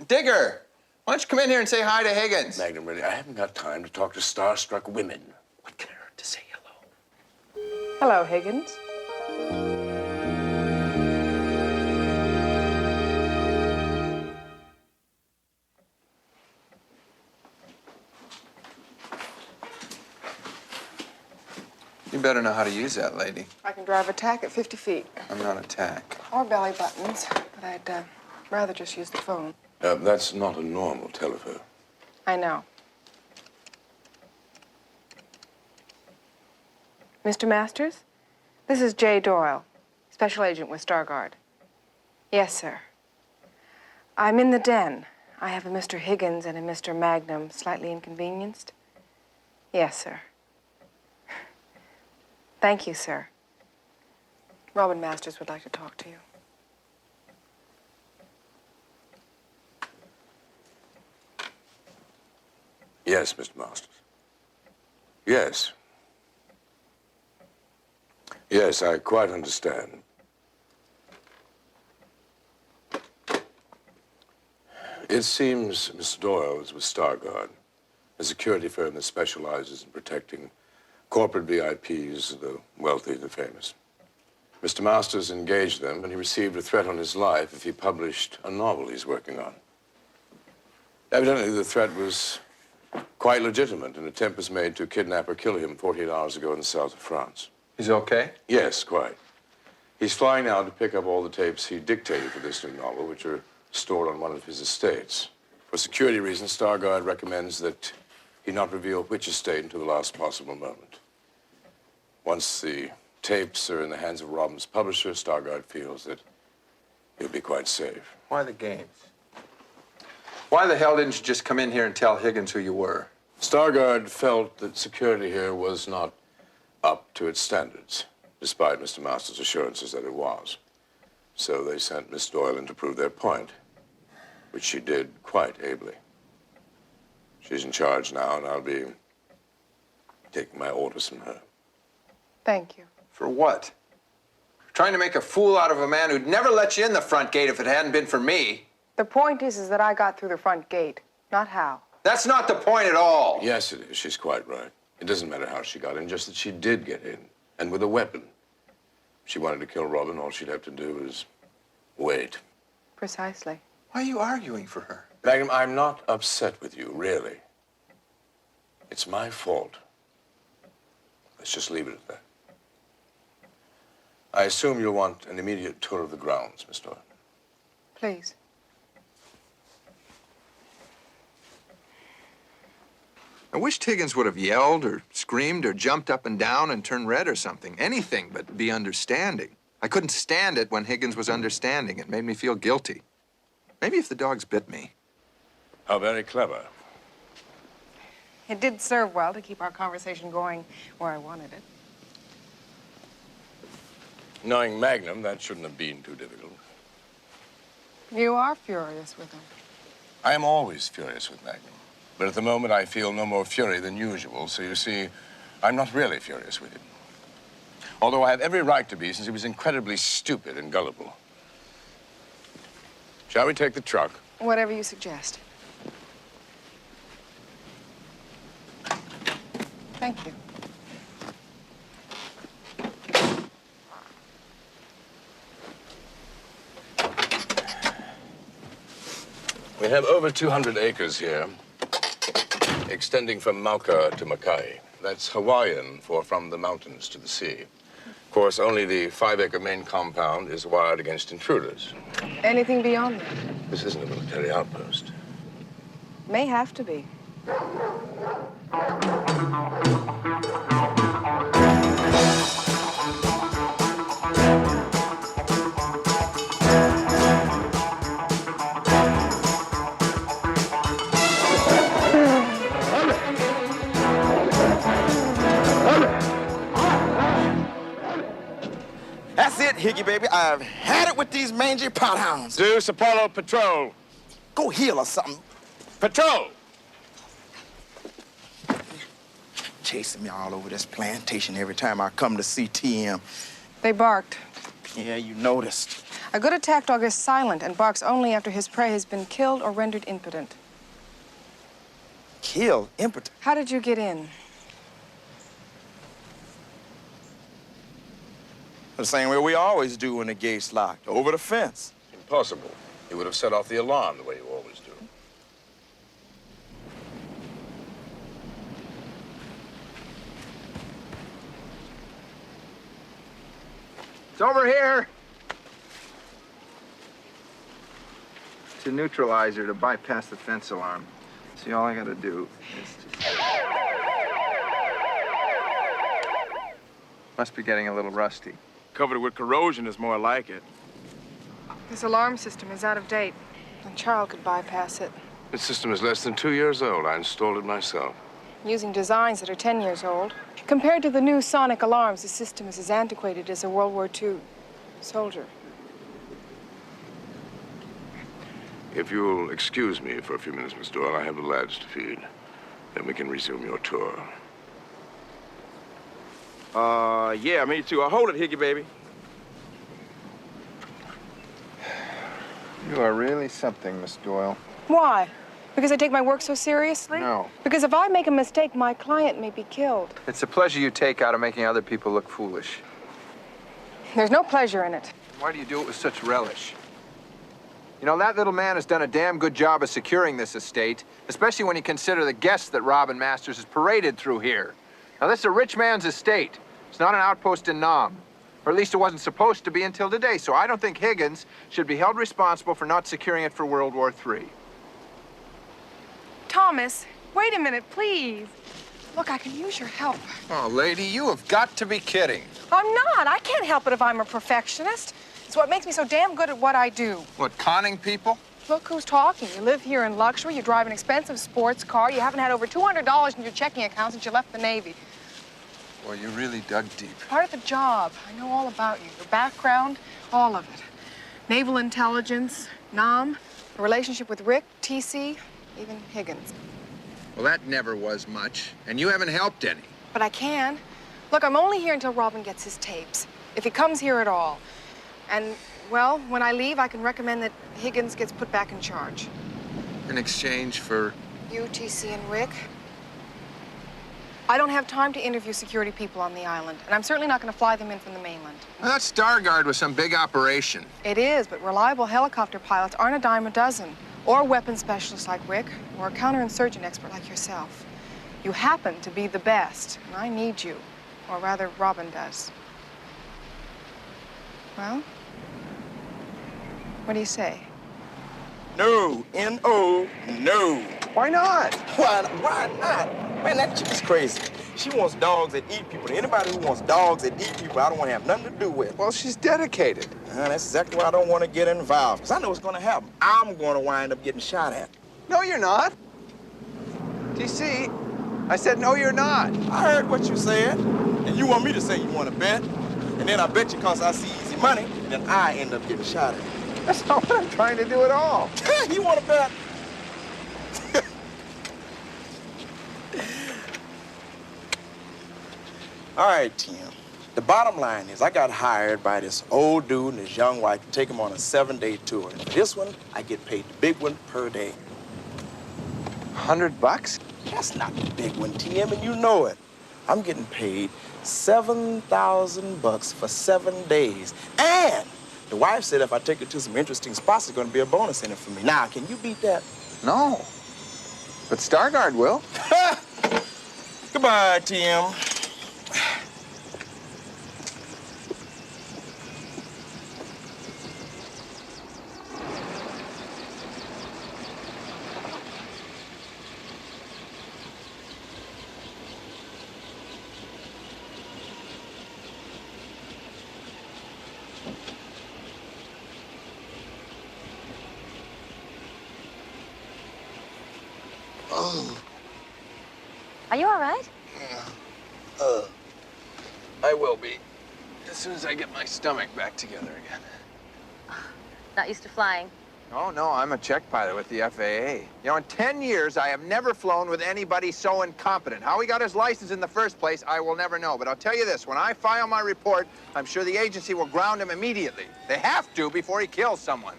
Digger, why don't you come in here and say hi to Higgins? Magnum, really, I haven't got time to talk to starstruck women. What can I hurt to say hello? Hello, Higgins. You better know how to use that, lady. I can drive a tack at 50 feet. I'm not a tack. Or belly buttons, but I'd rather just use the phone. That's not a normal telephone. I know. Mr. Masters? This is J. Doyle, special agent with Starguard. Yes, sir. I'm in the den. I have a Mr. Higgins and a Mr. Magnum slightly inconvenienced. Yes, sir. Thank you, sir. Robin Masters would like to talk to you. Yes, Mr. Masters. Yes. Yes, I quite understand. It seems Mr. Doyle is with Starguard, a security firm that specializes in protecting corporate VIPs, the wealthy, the famous. Mr. Masters engaged them, and he received a threat on his life if he published a novel he's working on. Evidently, the threat was quite legitimate. An attempt was made to kidnap or kill him 48 hours ago in the south of France. He's okay? Yes, quite. He's flying now to pick up all the tapes he dictated for this new novel, which are stored on one of his estates. For security reasons, Starguard recommends that he not reveal which estate until the last possible moment. Once the tapes are in the hands of Robin's publisher, Starguard feels that he'll be quite safe. Why the games? Why the hell didn't you just come in here and tell Higgins who you were? Starguard felt that security here was not up to its standards, despite Mr. Masters' assurances that it was. So they sent Miss Doyle in to prove their point, which she did quite ably. She's in charge now, and I'll be taking my orders from her. Thank you. For what? Trying to make a fool out of a man who'd never let you in the front gate if it hadn't been for me. The point is that I got through the front gate, not how. That's not the point at all. Yes, it is. She's quite right. It doesn't matter how she got in, just that she did get in, and with a weapon. If she wanted to kill Robin, all she'd have to do is wait. Precisely. Why are you arguing for her? Magnum, I'm not upset with you, really. It's my fault. Let's just leave it at that. I assume you'll want an immediate tour of the grounds, Miss Doyle. Please. I wished Higgins would have yelled or screamed or jumped up and down and turned red or something. Anything but be understanding. I couldn't stand it when Higgins was understanding. It made me feel guilty. Maybe if the dogs bit me. How very clever. It did serve well to keep our conversation going where I wanted it. Knowing Magnum, that shouldn't have been too difficult. You are furious with him. I am always furious with Magnum. But at the moment, I feel no more fury than usual, so you see, I'm not really furious with him. Although I have every right to be, since he was incredibly stupid and gullible. Shall we take the truck? Whatever you suggest. Thank you. We have over 200 acres here, extending from Mauka to Makai. That's Hawaiian for from the mountains to the sea. Of course, only the 5-acre main compound is wired against intruders. Anything beyond that? This isn't a military outpost. May have to be. That's it, Higgy, baby. I've had it with these mangy pothounds. Deuce Apollo Patrol. Go heal or something. Patrol! Chasing me all over this plantation every time I come to see TM. They barked. Yeah, you noticed. A good attack dog is silent and barks only after his prey has been killed or rendered impotent. Killed, impotent. How did you get in? The same way we always do when the gate's locked, over the fence. Impossible. He would have set off the alarm the way you always do. It's over here. It's a neutralizer to bypass the fence alarm. See, all I gotta do is just... Must be getting a little rusty. Covered it with corrosion is more like it. This alarm system is out of date, and Charles could bypass it. This system is less than 2 years old. I installed it myself. Using designs that are 10 years old. Compared to the new sonic alarms, the system is as antiquated as a World War II soldier. If you'll excuse me for a few minutes, Miss Doyle, I have the lads to feed. Then we can resume your tour. Yeah, me too. Hold it, Higgy, baby. You are really something, Miss Doyle. Why? Because I take my work so seriously? No. Because if I make a mistake, my client may be killed. It's the pleasure you take out of making other people look foolish. There's no pleasure in it. Why do you do it with such relish? You know, that little man has done a damn good job of securing this estate, especially when you consider the guests that Robin Masters has paraded through here. Now, this is a rich man's estate. It's not an outpost in Nam. Or at least it wasn't supposed to be until today, so I don't think Higgins should be held responsible for not securing it for World War III. Thomas, wait a minute, please. Look, I can use your help. Oh, lady, you have got to be kidding. I'm not. I can't help it if I'm a perfectionist. It's what makes me so damn good at what I do. What, conning people? Look who's talking. You live here in luxury, you drive an expensive sports car, you haven't had over $200 in your checking account since you left the Navy. Well, you really dug deep. Part of the job. I know all about you. Your background, all of it. Naval intelligence, Nam, the relationship with Rick, TC, even Higgins. Well, that never was much, and you haven't helped any. But I can. Look, I'm only here until Robin gets his tapes, if he comes here at all. And, well, when I leave, I can recommend that Higgins gets put back in charge. In exchange for... You, TC, and Rick? I don't have time to interview security people on the island, and I'm certainly not going to fly them in from the mainland. Well, that Starguard was some big operation. It is, but reliable helicopter pilots aren't a dime a dozen, or weapons specialists like Rick, or a counterinsurgent expert like yourself. You happen to be the best, and I need you, or rather, Robin does. Well, what do you say? No, N-O, no. Why not? Why not? Man, that chick is crazy. She wants dogs that eat people. Anybody who wants dogs that eat people, I don't want to have nothing to do with. Well, she's dedicated. That's exactly why I don't want to get involved, because I know what's going to happen. I'm going to wind up getting shot at. No, you're not. TC, I said no, you're not. I heard what you said, and you want me to say you want to bet, and then I bet you because I see easy money, and then I end up getting shot at. That's not what I'm trying to do at all. You want to bet? All right, Tim. The bottom line is I got hired by this old dude and his young wife to take him on a 7-day tour. And for this one, I get paid the big one per day. $100? That's not the big one, Tim, and you know it. I'm getting paid $7,000 for 7 days. And the wife said if I take her to some interesting spots, there's going to be a bonus in it for me. Now, can you beat that? No. But Starguard will. Goodbye, Tim. Are you all right? Yeah. I will be. As soon as I get my stomach back together again. Not used to flying. Oh, no, I'm a check pilot with the FAA. You know, in 10 years, I have never flown with anybody so incompetent. How he got his license in the first place, I will never know. But I'll tell you this, when I file my report, I'm sure the agency will ground him immediately. They have to before he kills someone.